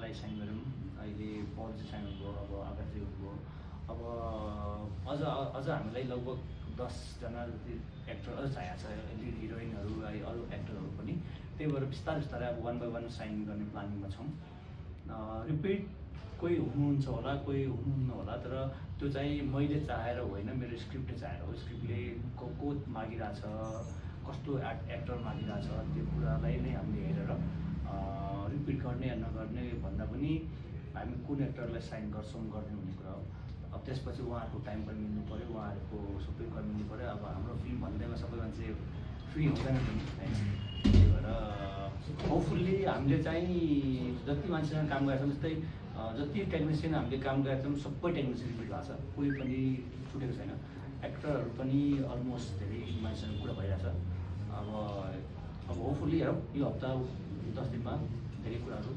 Rai sign गऱ्यौँ, अहिले Pawan sign हुनुभयो, अब आकाशजी हुनुभयो। अब अझ हामीलाई लगभग 10जना जति एक्टर अझ चाहिएको छ, लिड हिरोइनहरू अरू एक्टरहरू पनि। त्यही भएर बिस्तारै अब 1 by 1 साइन गर्ने प्लानिङमा छौँ। रिपिट कोही हुनुहुन्छ होला, कोही हुनुहुन्न होला, तर त्यो चाहिँ मैले चाहेर होइन, मेरो स्क्रिप्टले चाहेर हो। स्क्रिप्टले को मागिरहेछ, कस्तो एक्टर मागिरहेछ, त्यो कुरालाई नै हामीले हेरेर रिपिट गर्ने या नगर्ने भन्दा पनि हामी कुन एक्टरलाई साइन गर्छौँ गर्ने हुने कुरा हो। अब त्यसपछि उहाँहरूको टाइम पनि मिल्नु पऱ्यो, उहाँहरूको सबै कुरा मिल्नु पऱ्यो। अब हाम्रो फिल्म भन्दैमा सबै मान्छे फ्री हुँदैन पनि होइन। त्यही भएर होपफुल्ली हामीले चाहिँ जति मान्छेसँग काम गरेका छौँ, जस्तै जति टेक्निसियन हामीले काम गरेका छौँ सबै टेक्निसियन रिपिट भएको छ, कोही पनि छुटेको छैन। एक्टरहरू पनि अलमोस्ट धेरै मान्छेसँग कुरा भइरहेछ। अब होपफुल्ली हेरौँ, यो हप्ता 10 दिनमा धेरै कुराहरू